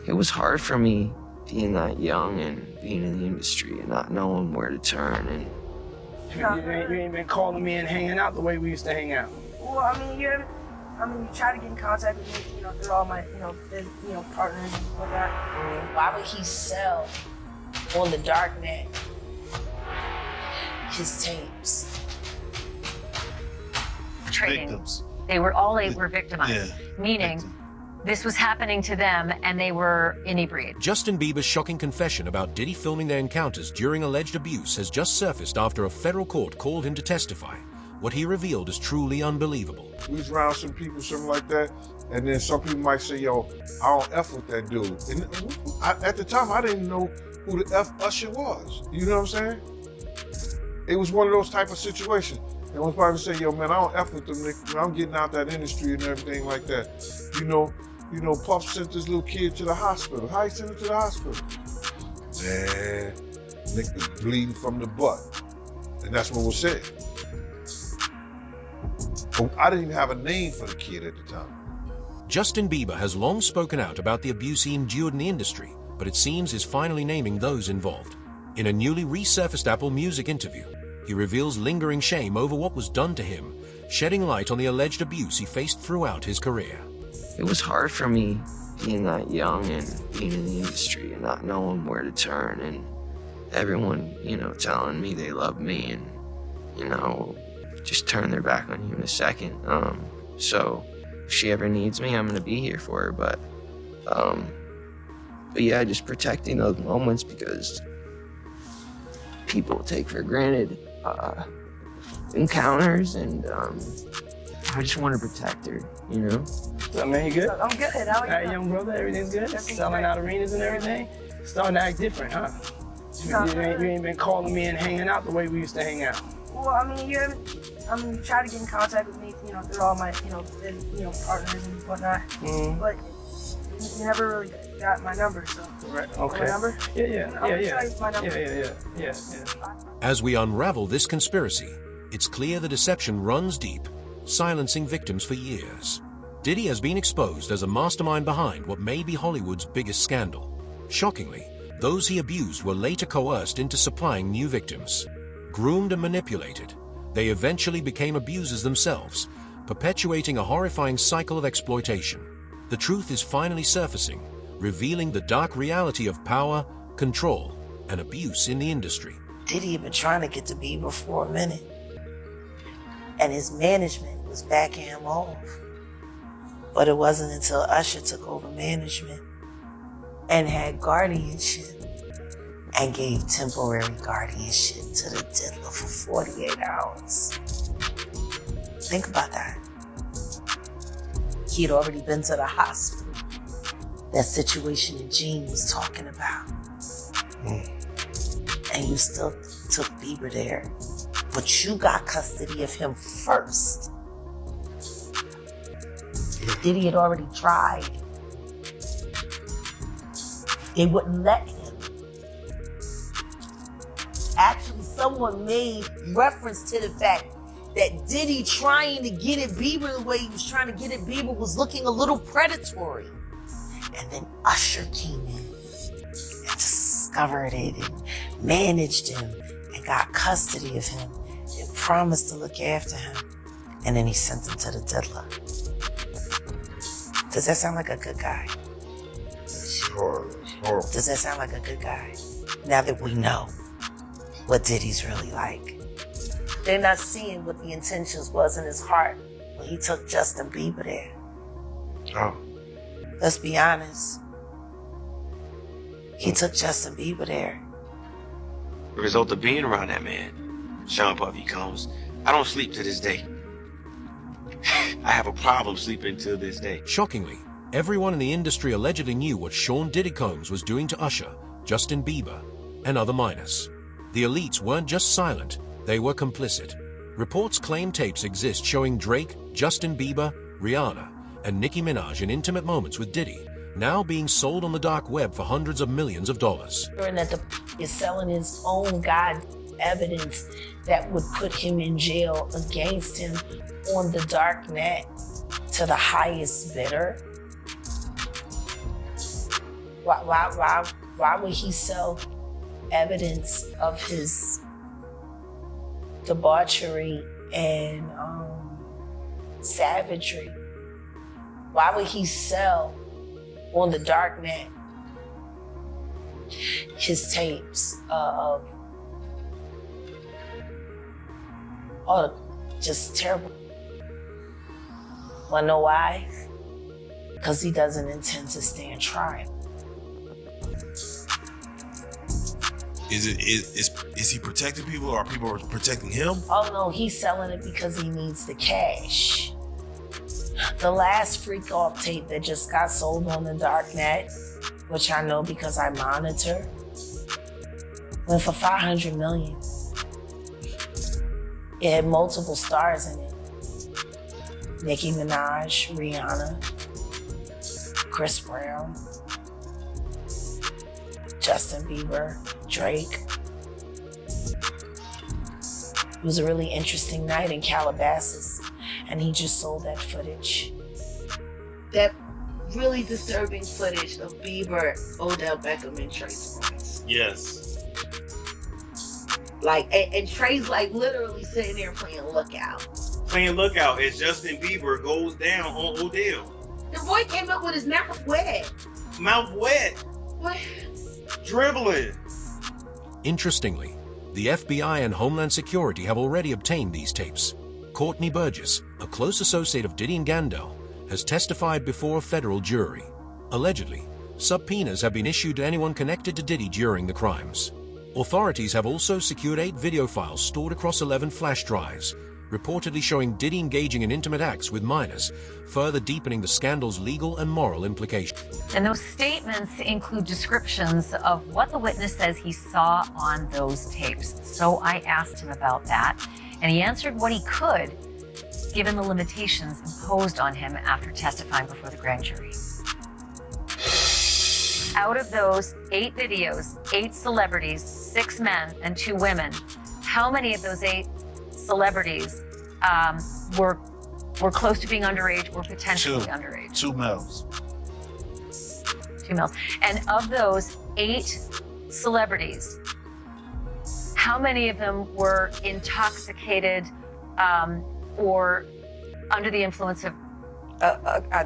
It was hard for me being that young and being in the industry and not knowing where to turn. And you ain't been calling me and hanging out the way we used to hang out. Well, I mean, you try to get in contact with me, through all my, partners and whatnot. Why would he sell on the dark net his tapes? Trading. Victims. They were victimized, meaning this was happening to them and they were inebriated. Justin Bieber's shocking confession about Diddy filming their encounters during alleged abuse has just surfaced after a federal court called him to testify. What he revealed is truly unbelievable. We was around some people, something like that, and then some people might say, yo, I don't F with that dude. And at the time, I didn't know who the F Usher was. You know what I'm saying? It was one of those type of situations. And one probably say, yo, man, I don't F with them. I'm getting out that industry and everything like that. You know, Puff sent this little kid to the hospital. How he sent him to the hospital? Man, Nick was bleeding from the butt. And that's what was said. But I didn't even have a name for the kid at the time. Justin Bieber has long spoken out about the abuse he endured in the industry, but it seems is finally naming those involved. In a newly resurfaced Apple Music interview, he reveals lingering shame over what was done to him, shedding light on the alleged abuse he faced throughout his career. it was hard for me being that young and being in the industry and not knowing where to turn, and everyone, telling me they love me and, just turn their back on you in a second. So if she ever needs me, I'm gonna be here for her. But yeah, just protecting those moments, because people take for granted encounters, and I just want to protect her, So, man, you good? I'm good. How are you? All right, young brother, everything's good? Selling out arenas and everything? Starting to act different, huh? You ain't been calling me and hanging out the way we used to hang out. Well, you try to get in contact with me, through all my, partners and whatnot. Mm-hmm. But you never really got my number, so. Right. Okay. My number? Yeah. I'll show you my number. Yeah. As we unravel this conspiracy, it's clear the deception runs deep, silencing victims for years. Diddy has been exposed as a mastermind behind what may be Hollywood's biggest scandal. Shockingly, those he abused were later coerced into supplying new victims. Groomed and manipulated, they eventually became abusers themselves, perpetuating a horrifying cycle of exploitation. The truth is finally surfacing, revealing the dark reality of power, control, and abuse in the industry. Diddy had been trying to get to Bieber for a minute, and his management was backing him off. But it wasn't until Usher took over management and had guardianship and gave temporary guardianship to the diddler for 48 hours. Think about that. He had already been to the hospital. That situation that Gene was talking about. And you still took Bieber there, but you got custody of him first. Diddy had already tried. They wouldn't let him. Actually, someone made reference to the fact that Diddy trying to get at Bieber the way he was trying to get at Bieber was looking a little predatory. And then Usher came in and discovered it and managed him and got custody of him and promised to look after him. And then he sent him to the diddler. Does that sound like a good guy? It's horrible. Does that sound like a good guy? Now that we know what Diddy's really like. They're not seeing what the intentions was in his heart when he took Justin Bieber there. Oh. Let's be honest. He took Justin Bieber there. The result of being around that man, Sean Puffy Combs, I don't sleep to this day. I have a problem sleeping to this day. Shockingly, everyone in the industry allegedly knew what Sean Diddy Combs was doing to Usher, Justin Bieber, and other minors. The elites weren't just silent, they were complicit. Reports claim tapes exist showing Drake, Justin Bieber, Rihanna, and Nicki Minaj in intimate moments with Diddy, now being sold on the dark web for hundreds of millions of dollars. And that the is selling his own evidence that would put him in jail against him on the dark net to the highest bidder. Why would he sell evidence of his debauchery and savagery? Why would he sell on the dark net his tapes of all the just terrible? Wanna know why? Because he doesn't intend to stand trial. Is he protecting people, or are people protecting him? Oh no, he's selling it because he needs the cash. The last freak off tape that just got sold on the dark net, which I know because I monitor, went for $500 million. It had multiple stars in it. Nicki Minaj, Rihanna, Chris Brown, Justin Bieber, Drake. It was a really interesting night in Calabasas, and he just sold that footage. That really disturbing footage of Bieber, Odell Beckham, and Trey Songz. Yes. Like, and Trey's like literally sitting there playing Lookout. Playing Lookout as Justin Bieber goes down on Odell. The boy came up with his mouth wet. Mouth wet. What? Dribbling. Interestingly, the FBI and Homeland Security have already obtained these tapes. Courtney Burgess, a close associate of Diddy and Gandel, has testified before a federal jury. Allegedly, subpoenas have been issued to anyone connected to Diddy during the crimes. Authorities have also secured 8 video files stored across 11 flash drives, reportedly showing Diddy engaging in intimate acts with minors, further deepening the scandal's legal and moral implications. And those statements include descriptions of what the witness says he saw on those tapes. So I asked him about that, and he answered what he could, given the limitations imposed on him after testifying before the grand jury. Out of those 8 videos, 8 celebrities, 6 men and 2 women, how many of those 8 celebrities were close to being underage or potentially underage? 2 males. 2 males. And of those 8 celebrities, how many of them were intoxicated or under the influence of?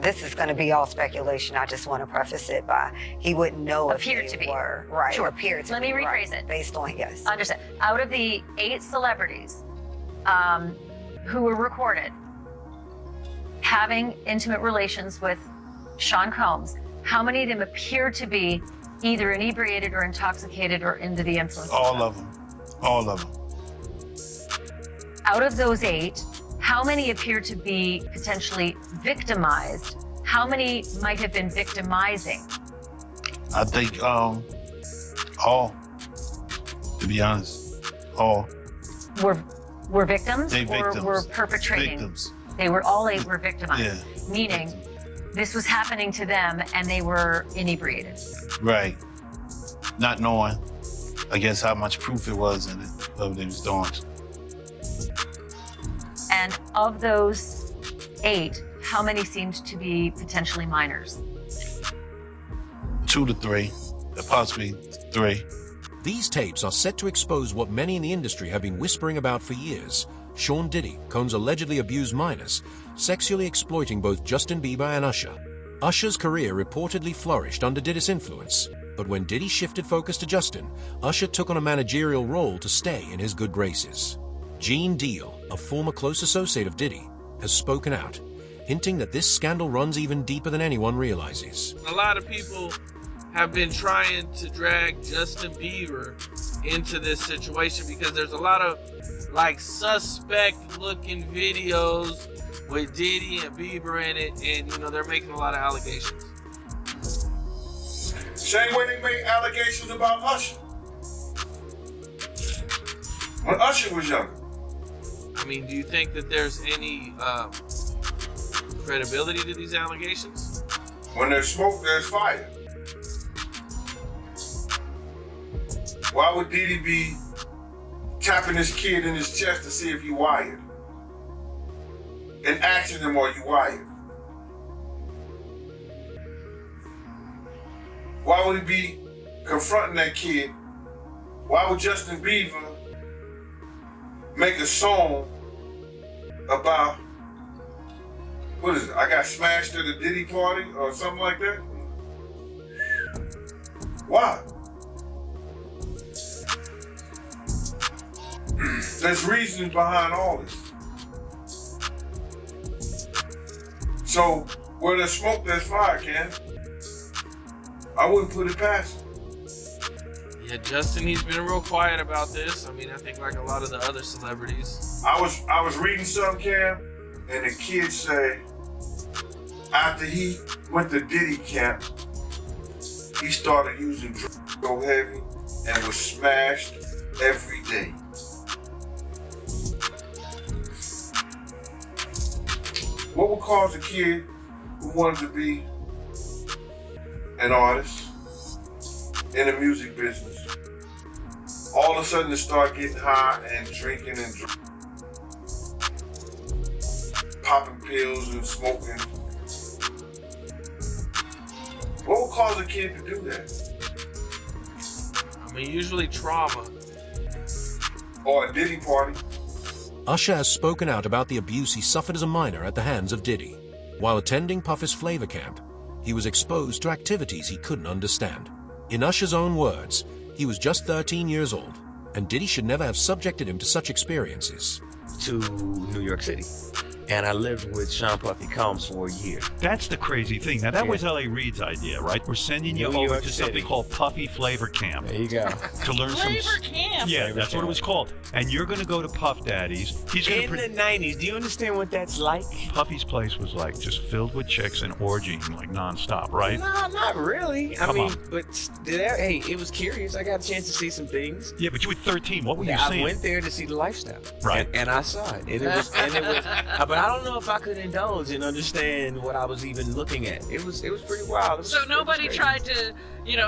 This is going to be all speculation. I just want to preface it by he wouldn't know Appeared if to they be. were. Right. Sure. Appeared to Let be. me rephrase right, it. Based on, yes. Understand. Out of the 8 celebrities who were recorded having intimate relations with Sean Combs, how many of them appear to be either inebriated or intoxicated or under the influence? All of them. All of them. Out of those 8, how many appear to be potentially victimized? How many might have been victimizing? I think all. To be honest, all. Were victims They or victims. were perpetrating? Victims. They were all 8 were victimized. Yeah. Meaning Victims. this was happening to them and they were inebriated. Right. Not knowing, I guess, how much proof it was in it of they was doing. And of those 8, how many seemed to be potentially minors? 2 to 3, possibly 3. These tapes are set to expose what many in the industry have been whispering about for years. Sean Diddy, Combs allegedly abused minors, sexually exploiting both Justin Bieber and Usher. Usher's career reportedly flourished under Diddy's influence, but when Diddy shifted focus to Justin, Usher took on a managerial role to stay in his good graces. Gene Deal, a former close associate of Diddy, has spoken out, hinting that this scandal runs even deeper than anyone realizes. A lot of people have been trying to drag Justin Bieber into this situation because there's a lot of like suspect looking videos with Diddy and Bieber in it, and you know they're making a lot of allegations. Same way they made allegations about Usher. When Usher was younger. I mean, do you think that there's any credibility to these allegations? When there's smoke, there's fire. Why would Diddy be tapping his kid in his chest to see if he wired? And asking him, are you wired? Why would he be confronting that kid? Why would Justin Bieber make a song about, what is it? I got smashed at a Diddy party or something like that? Why? There's reasons behind all this. So where there's smoke, there's fire, Ken. I wouldn't put it past him. Yeah, Justin, he's been real quiet about this. I mean, I think like a lot of the other celebrities. I was reading something, Cam, and the kid say after he went to Diddy camp, he started using drugs so heavy and was smashed every day. What would cause a kid who wanted to be an artist in the music business all of a sudden to start getting high and drinking and popping pills and smoking? What would cause a kid to do that? I mean, usually trauma. Or a Diddy party. Usher has spoken out about the abuse he suffered as a minor at the hands of Diddy. While attending Puff's Flavor Camp, he was exposed to activities he couldn't understand. In Usher's own words, he was just 13 years old, and Diddy should never have subjected him to such experiences. To New York City. And I lived with Sean Puffy Combs for a year. That's the crazy thing. Now, that was L.A. Reid's idea, right? We're sending you over to something called Puffy Flavor Camp. There you go. To learn Flavor some... Camp? Yeah, Flavor that's what it Camp. was called. And you're going to go to Puff Daddy's. He's going In the 90s, do you understand what that's like? Puffy's place was like just filled with chicks and orgying like nonstop, right? No, not really. Come on. But hey, it was curious. I got a chance to see some things. Yeah, but you were 13. What were you I seeing? went there to see the lifestyle. Right. And I saw it. And it was, but I don't know if I could indulge and understand what I was even looking at. It was pretty wild. So nobody tried to,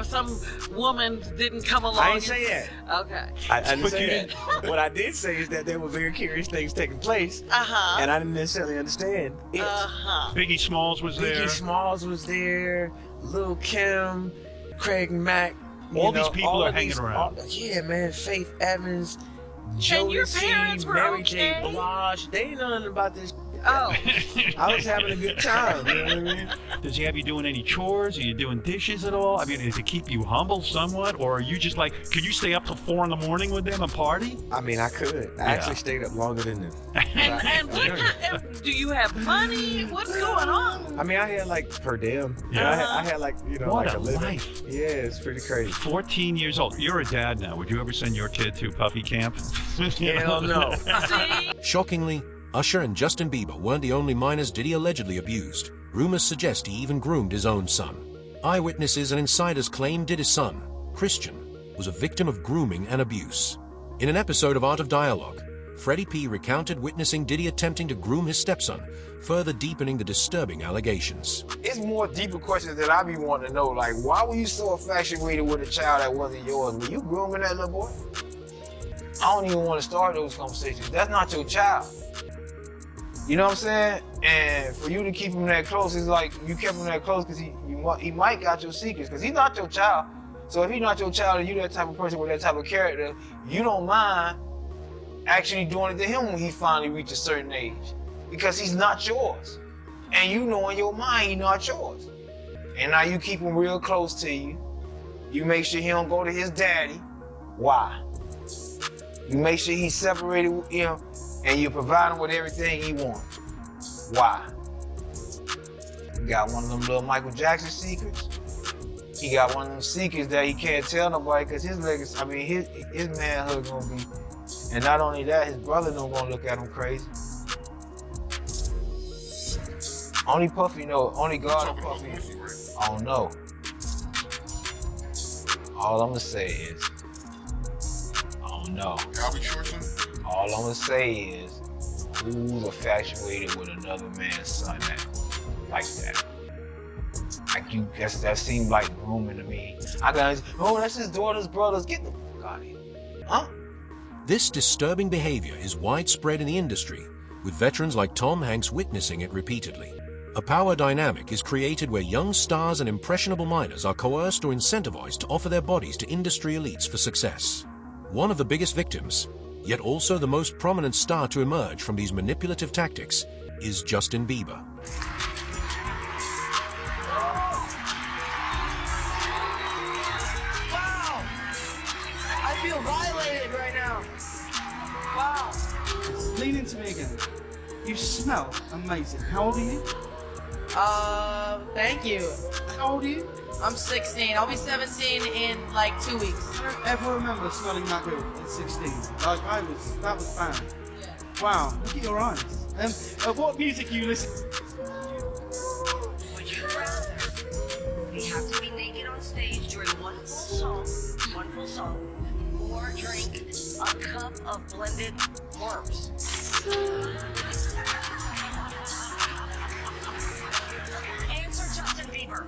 some woman didn't come along. I didn't say that. Okay. I didn't say that. What I did say is that there were very curious things taking place, and I didn't necessarily understand it. Biggie Smalls was there. Biggie Smalls was there. Lil' Kim, Craig Mack. All these people are hanging around. Yeah, man. Faith Evans, And your Josie, parents were Mary J. okay? Blige. They ain't know nothing about this. Oh. I was having a good time. You know what I mean? Does he have you doing any chores? Are you doing dishes at all? I mean, does it keep you humble somewhat? Or are you just like, could you stay up till 4 a.m. with them and party? I mean, I could. I actually stayed up longer than them. And what kind, do you have money? What's going on? I mean, I had like per diem. Yeah. I had like, What like a a living. life. Yeah, it's pretty crazy. 14 years old. You're a dad now. Would you ever send your kid to Puffy Camp? Hell no. Shockingly, Usher and Justin Bieber weren't the only minors Diddy allegedly abused. Rumors suggest he even groomed his own son. Eyewitnesses and insiders claim Diddy's son, Christian, was a victim of grooming and abuse. In an episode of Art of Dialogue, Freddie P. recounted witnessing Diddy attempting to groom his stepson, further deepening the disturbing allegations. It's more deeper questions that I be wanting to know, like, why were you so infatuated with a child that wasn't yours? Were you grooming that little boy? I don't even want to start those conversations. That's not your child. You know what I'm saying? And for you to keep him that close, it's like you kept him that close because he might got your secrets, because he's not your child. So if he's not your child and you that type of person with that type of character, you don't mind actually doing it to him when he finally reaches a certain age, because he's not yours. And you know in your mind he's not yours. And now you keep him real close to you. You make sure he don't go to his daddy. Why? You make sure he's separated, and you provide him with everything he wants. Why? You got one of them little Michael Jackson secrets. He got one of them secrets that he can't tell nobody, because his legacy, his manhood gonna be, and not only that, his brother don't gonna look at him crazy. Only Puffy know, only God and Puffy. I don't know. All I'm gonna say is, I don't know. All I'm gonna say is, who's infatuated with another man's son like that? Like, you guess that seemed like grooming to me. That's his daughter's brothers. Get the fuck out of here. Huh? This disturbing behavior is widespread in the industry, with veterans like Tom Hanks witnessing it repeatedly. A power dynamic is created where young stars and impressionable minors are coerced or incentivized to offer their bodies to industry elites for success. One of the biggest victims, yet also the most prominent star to emerge from these manipulative tactics, is Justin Bieber. Wow! I feel violated right now. Wow. Lean into me again. You smell amazing. How old are you? Thank you. How old are you? I'm 16. I'll be 17 in like 2 weeks. I don't ever remember smelling that good at 16. Like that was bad. Wow, look at your eyes. What music are you listening to? Would you rather we have to be naked on stage during one full song, or drink a cup of blended worms? Answer Justin Bieber.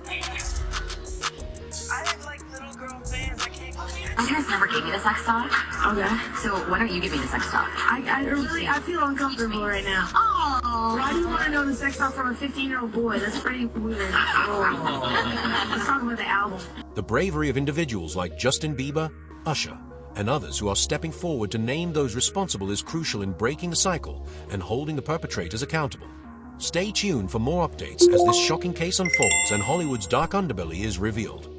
I have like little girl fans. I can't. You guys never gave me the sex talk. Okay. So why don't you give me the sex talk? I feel uncomfortable right now. Oh. Why do you want to know the sex talk from a 15-year-old boy? That's pretty weird. Let's talk about the album. The bravery of individuals like Justin Bieber, Usher, and others who are stepping forward to name those responsible is crucial in breaking the cycle and holding the perpetrators accountable. Stay tuned for more updates as this shocking case unfolds and Hollywood's dark underbelly is revealed.